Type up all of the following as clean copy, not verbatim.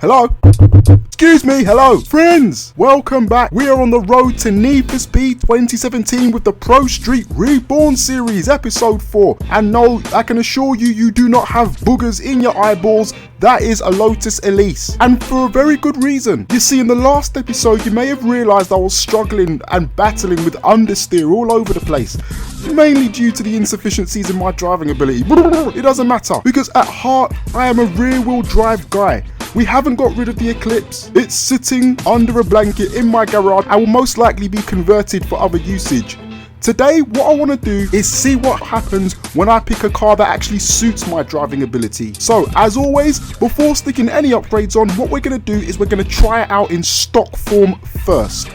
Hello? Excuse me, hello, friends! Welcome back. We are on the road to Need for Speed 2017 with the Pro Street ReBourne series, episode 4. And no, I can assure you, you do not have boogers in your eyeballs. That is a Lotus Elise. And for a very good reason. You see, in the last episode, you may have realised I was struggling and battling with understeer all over the place. Mainly due to the insufficiencies in my driving ability. It doesn't matter, because at heart, I am a rear-wheel drive guy. We haven't got rid of the Eclipse. It's sitting under a blanket in my garage and will most likely be converted for other usage. Today, what I want to do is see what happens when I pick a car that actually suits my driving ability. So, as always, before sticking any upgrades on, what we're going to do is we're going to try it out in stock form first.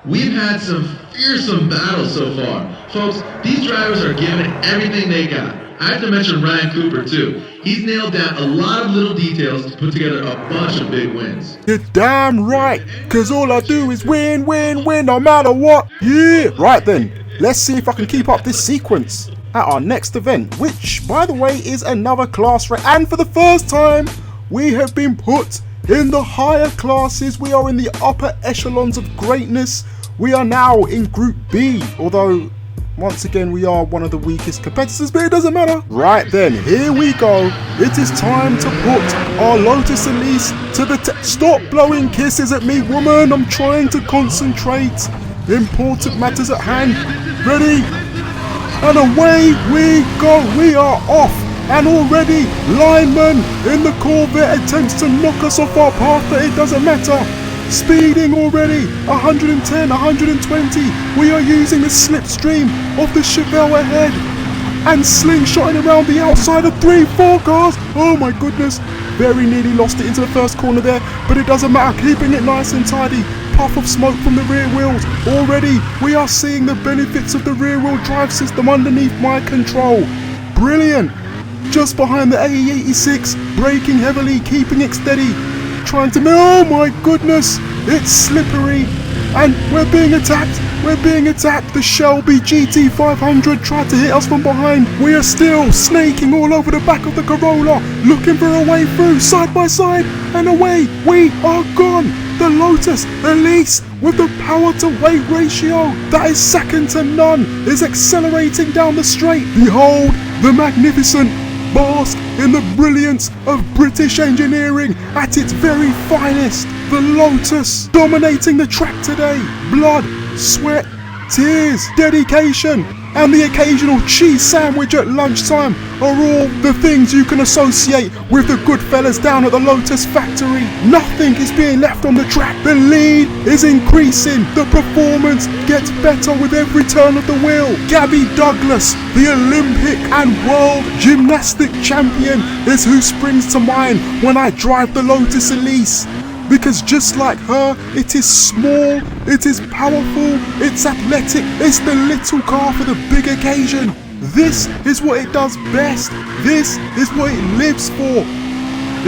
We've had some fearsome battles so far. Folks, these drivers are giving everything they got. I have to mention Ryan Cooper too. He's nailed down a lot of little details to put together a bunch of big wins. You're damn right, cause all I do is win, win, win, no matter what. Yeah, right then, let's see if I can keep up this sequence at our next event, which, by the way, is another class race. And for the first time, we have been put in the higher classes. We are in the upper echelons of greatness. We are now in Group B, although once again, we are one of the weakest competitors, but it doesn't matter. Right then, here we go. It is time to put our Lotus Elise to the Stop blowing kisses at me, woman. I'm trying to concentrate. Important matters at hand. Ready? And away we go. We are off. And already, lineman in the Corvette attempts to knock us off our path, but it doesn't matter. Speeding already, 110, 120. We are using the slipstream of the Chevelle ahead and slingshotting around the outside of 3-4 cars. Oh my goodness, very nearly lost it into the first corner there, but it doesn't matter, keeping it nice and tidy. Puff of smoke from the rear wheels. Already, we are seeing the benefits of the rear wheel drive system underneath my control. Brilliant. Just behind the AE86, braking heavily, keeping it steady. Trying to, oh my goodness, it's slippery and we're being attacked. The Shelby GT500 tried to hit us from behind. We are still snaking all over the back of the Corolla, looking for a way through, side by side, and away we are gone. The Lotus Elise with the power to weight ratio that is second to none is accelerating down the straight. Behold the magnificent, bask in the brilliance of British engineering at its very finest. The Lotus dominating the track today. Blood, sweat, tears, dedication, and the occasional cheese sandwich at lunchtime are all the things you can associate with the good fellas down at the Lotus factory. Nothing is being left on the track. The lead is increasing. The performance gets better with every turn of the wheel. Gabby Douglas, the Olympic and world gymnastic champion, is who springs to mind when I drive the Lotus Elise. Because just like her, it is small, it is powerful, it's athletic, it's the little car for the big occasion. This is what it does best. This is what it lives for.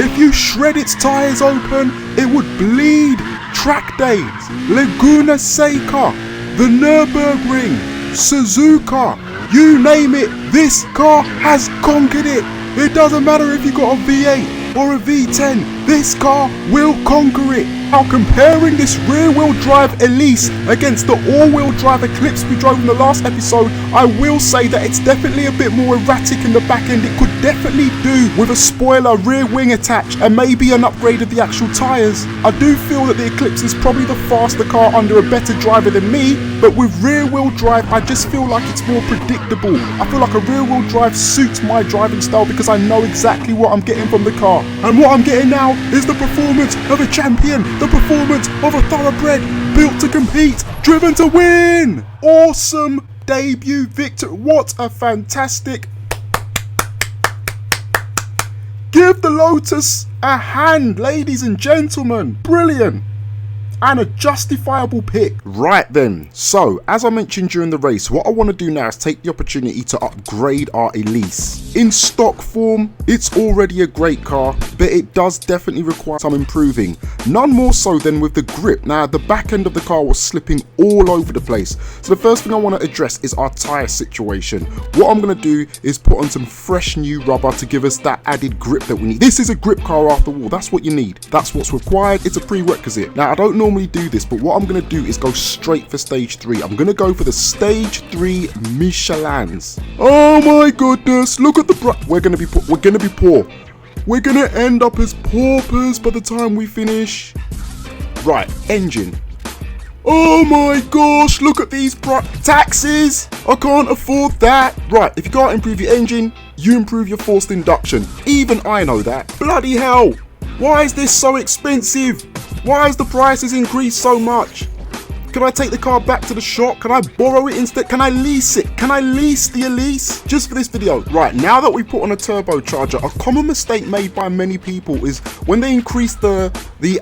If you shred its tyres open, it would bleed. Track days, Laguna Seca, the Nürburgring, Suzuka, you name it, this car has conquered it. It doesn't matter if you got a V8 or a V10, this car will conquer it. Now comparing this rear-wheel drive Elise against the all-wheel drive Eclipse we drove in the last episode, I will say that it's definitely a bit more erratic in the back end. It could definitely do with a spoiler, rear wing attach, and maybe an upgrade of the actual tyres. I do feel that the Eclipse is probably the faster car under a better driver than me, but with rear-wheel drive, I just feel like it's more predictable. I feel like a rear-wheel drive suits my driving style because I know exactly what I'm getting from the car. And what I'm getting now is the performance of a champion, the performance of a thoroughbred, built to compete, driven to win. Awesome debut victory. What a fantastic. Give the Lotus a hand, ladies and gentlemen. Brilliant. and a justifiable pick. Right then, so as I mentioned during the race, what I want to do now is take the opportunity to upgrade our Elise. In stock form, it's already a great car, but it does definitely require some improving. None more so than with the grip. Now, the back end of the car was slipping all over the place. So the first thing I want to address is our tyre situation. What I'm going to do is put on some fresh new rubber to give us that added grip that we need. This is a grip car after all. That's what you need. That's what's required. It's a prerequisite. Now, I don't normally do this, but what I'm going to do is go straight for stage 3. I'm going to go for the stage 3 Michelins. Oh my goodness, look at the we're going to be poor. We're going to end up as paupers by the time we finish. Right, engine. Oh my gosh, look at these taxes. I can't afford that. Right, if you can't improve your engine, you improve your forced induction. Even I know that. Bloody hell. Why is this so expensive? Why has the prices increased so much? Can I take the car back to the shop? Can I borrow it instead? Can I lease it? Can I lease the Elise? Just for this video. Right, now that we put on a turbocharger, a common mistake made by many people is when they increase the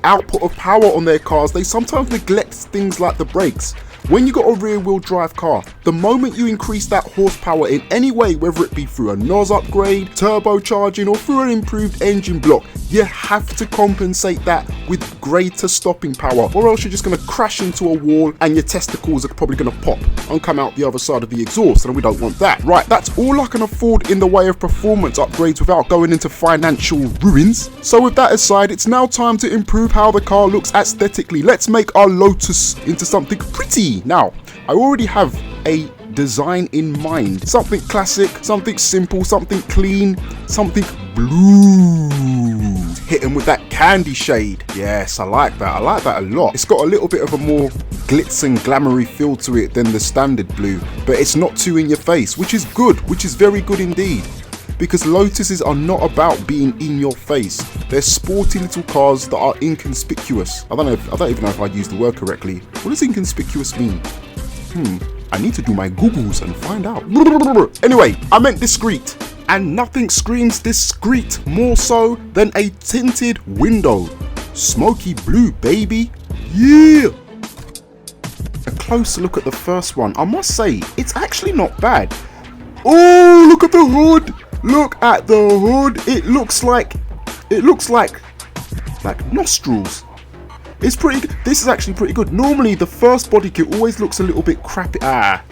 output of power on their cars, they sometimes neglect things like the brakes. When you got a rear wheel drive car, the moment you increase that horsepower in any way, whether it be through a NOS upgrade, turbocharging, or through an improved engine block, you have to compensate that with greater stopping power, or else you're just going to crash into a wall and your testicles are probably going to pop and come out the other side of the exhaust, and we don't want that. Right, that's all I can afford in the way of performance upgrades without going into financial ruins. So with that aside, it's now time to improve how the car looks aesthetically. Let's make our Lotus into something pretty. Now, I already have a design in mind. Something classic, something simple, something clean, something blue. Hit him with that candy shade. Yes, I like that. I like that a lot. It's got a little bit of a more glitz and glamoury feel to it than the standard blue, but it's not too in your face, which is good, which is very good indeed. Because Lotuses are not about being in your face. They're sporty little cars that are inconspicuous. I don't even know if I used the word correctly. What does inconspicuous mean? I need to do my Googles and find out. Anyway, I meant discreet. And nothing screams discreet more so than a tinted window. Smoky blue, baby. Yeah! A closer look at the first one. I must say, it's actually not bad. Oh, look at the hood. Look at the hood. It looks like nostrils. It's pretty good. This is actually pretty good. Normally the first body kit always looks a little bit crappy.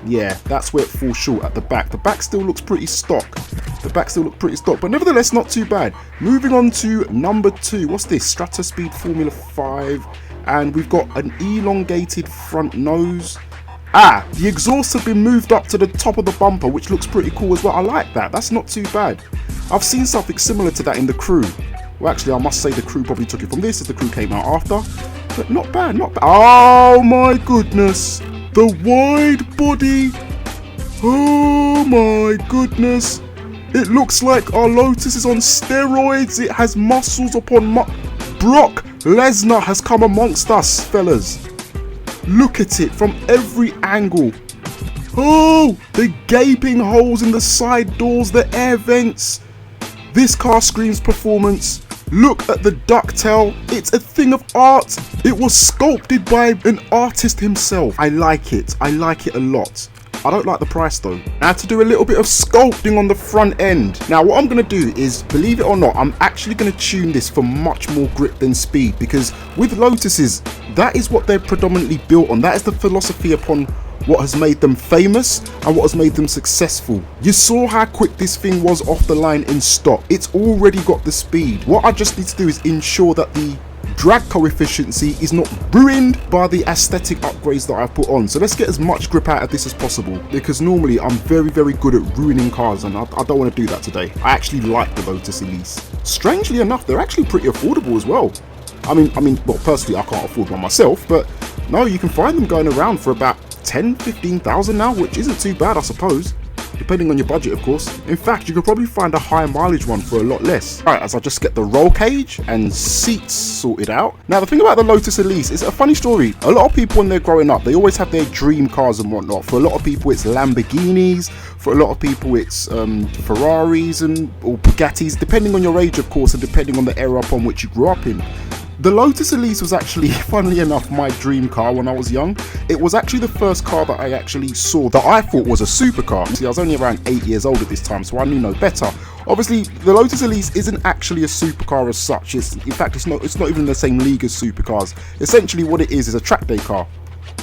Yeah, that's where it falls short at the back. The back still looks pretty stock. But nevertheless not too bad. Moving on to number 2. What's this? Strataspeed Formula 5. And we've got an elongated front nose. The exhausts have been moved up to the top of the bumper, which looks pretty cool as well. I like that. That's not too bad. I've seen something similar to that in the Crew. Well, actually, I must say the Crew probably took it from this, as the Crew came out after. But not bad, not bad. Oh my goodness. The wide body. Oh my goodness. It looks like our Lotus is on steroids. It has muscles upon Brock Lesnar has come amongst us, fellas. Look at it from every angle. Oh, the gaping holes in the side doors, the air vents. This car screams performance. Look at the ducktail. It's a thing of art. It was sculpted by an artist himself. I like it. I like it a lot. I don't like the price though. I had to do a little bit of sculpting on the front end. Now what I'm going to do is, believe it or not, I'm actually going to tune this for much more grip than speed, because with Lotuses, that is what they're predominantly built on. That is the philosophy upon what has made them famous and what has made them successful. You saw how quick this thing was off the line in stock. It's already got the speed. What I just need to do is ensure that the drag coefficient is not ruined by the aesthetic upgrades that I've put on. So let's get as much grip out of this as possible, because normally I'm very good at ruining cars, and I don't want to do that today. I actually like the Lotus Elise. Strangely enough, they're actually pretty affordable as well. I mean, well, personally I can't afford one myself, but no, you can find them going around for about 10,000-15,000 now, which isn't too bad, I suppose, depending on your budget, of course. In fact, you could probably find a higher mileage one for a lot less. Alright, as I just get the roll cage and seats sorted out. Now, the thing about the Lotus Elise is a funny story. A lot of people when they're growing up, they always have their dream cars and whatnot. For a lot of people, it's Lamborghinis. For a lot of people, it's Ferraris or Bugattis, depending on your age, of course, and depending on the era upon which you grew up in. The Lotus Elise was actually, funnily enough, my dream car when I was young. It was actually the first car that I actually saw that I thought was a supercar. See, I was only around 8 years old at this time, so I knew no better. Obviously, the Lotus Elise isn't actually a supercar as such. In fact, it's not even in the same league as supercars. Essentially, what it is a track day car,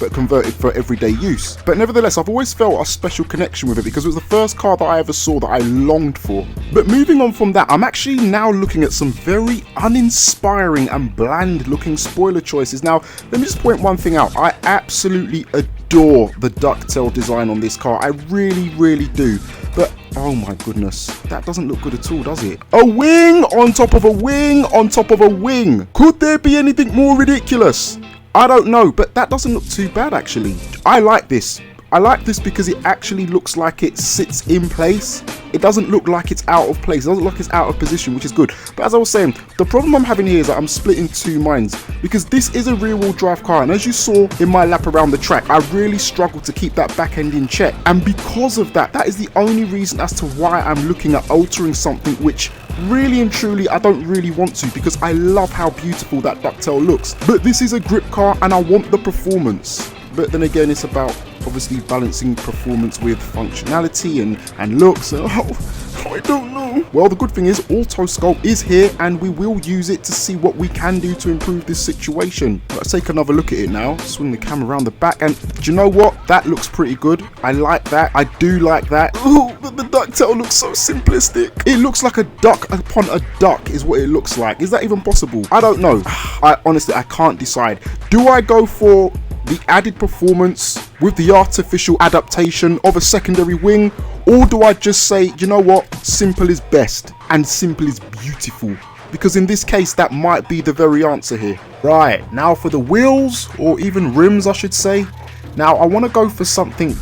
but converted for everyday use. But nevertheless, I've always felt a special connection with it because it was the first car that I ever saw that I longed for. But moving on from that, I'm actually now looking at some very uninspiring and bland looking spoiler choices. Now, let me just point one thing out. I absolutely adore the ducktail design on this car. I really, really do. But oh my goodness, that doesn't look good at all, does it? A wing on top of a wing on top of a wing. Could there be anything more ridiculous? I don't know, but that doesn't look too bad actually. I like this. I like this because it actually looks like it sits in place. It doesn't look like it's out of place. It doesn't look like it's out of position, which is good. But as I was saying, the problem I'm having here is that I'm split in two minds because this is a rear-wheel drive car, and as you saw in my lap around the track, I really struggled to keep that back end in check. And because of that, that is the only reason as to why I'm looking at altering something which really and truly I don't really want to, because I love how beautiful that ducktail looks. But this is a grip car and I want the performance. But then again, it's about obviously balancing performance with functionality and looks. I don't know. Well, the good thing is Auto Sculpt is here and we will use it to see what we can do to improve this situation. Let's take another look at it now. Swing the camera around the back, and do you know what? That looks pretty good. I like that. I do like that. Ooh, but the ducktail looks so simplistic. It looks like a duck upon a duck is what it looks like. Is that even possible? I don't know. I honestly can't decide. Do I go for the added performance with the artificial adaptation of a secondary wing, or do I just say, you know what, simple is best and simple is beautiful? Because in this case, that might be the very answer here. Right, now for the wheels, or even rims I should say. Now I want to go for something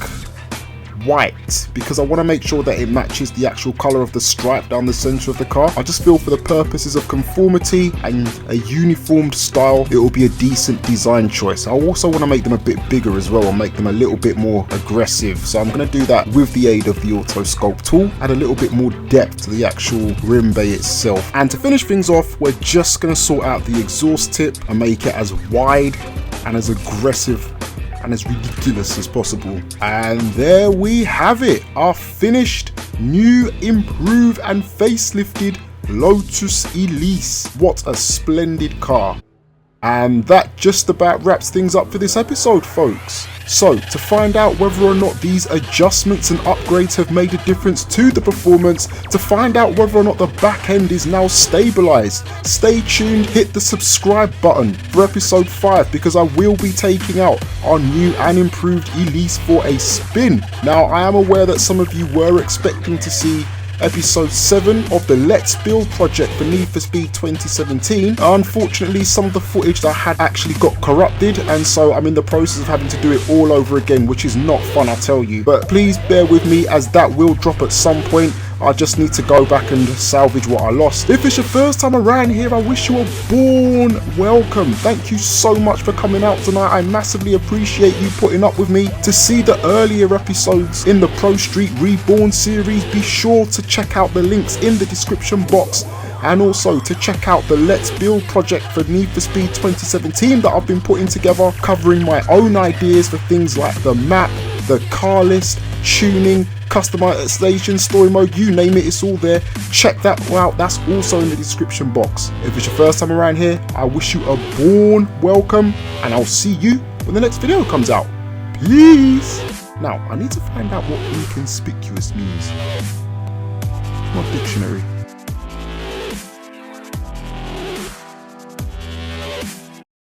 white because I want to make sure that it matches the actual color of the stripe down the center of the car. I just feel for the purposes of conformity and a uniformed style, it will be a decent design choice. I also want to make them a bit bigger as well and make them a little bit more aggressive. So I'm going to do that with the aid of the Auto Sculpt tool, add a little bit more depth to the actual rim bay itself. And to finish things off, we're just going to sort out the exhaust tip and make it as wide and as aggressive and as ridiculous as possible. And there we have it, our finished, new, improved and facelifted Lotus Elise. What a splendid car. And that just about wraps things up for this episode, folks. So, to find out whether or not these adjustments and upgrades have made a difference to the performance, to find out whether or not the back end is now stabilized, stay tuned, hit the subscribe button for episode 5 because I will be taking out our new and improved Elise for a spin. Now, I am aware that some of you were expecting to see episode 7 of the Let's Build project for Need for Speed 2017. Unfortunately, some of the footage that I had actually got corrupted, and so I'm in the process of having to do it all over again, which is not fun, I tell you. But please bear with me as that will drop at some point. I just need to go back and salvage what I lost. If it's your first time around here, I wish you a BOURNE welcome. Thank you so much for coming out tonight. I massively appreciate you putting up with me. To see the earlier episodes in the Pro Street ReBourne series, be sure to check out the links in the description box, and also to check out the Let's Build project for Need for Speed 2017 that I've been putting together, covering my own ideas for things like the map, the car list, tuning, customization, story mode, you name it, it's all there. Check that out, that's also in the description box. If it's your first time around here, I wish you a BOURNE welcome, and I'll see you when the next video comes out. Peace! Now, I need to find out what inconspicuous means. My dictionary.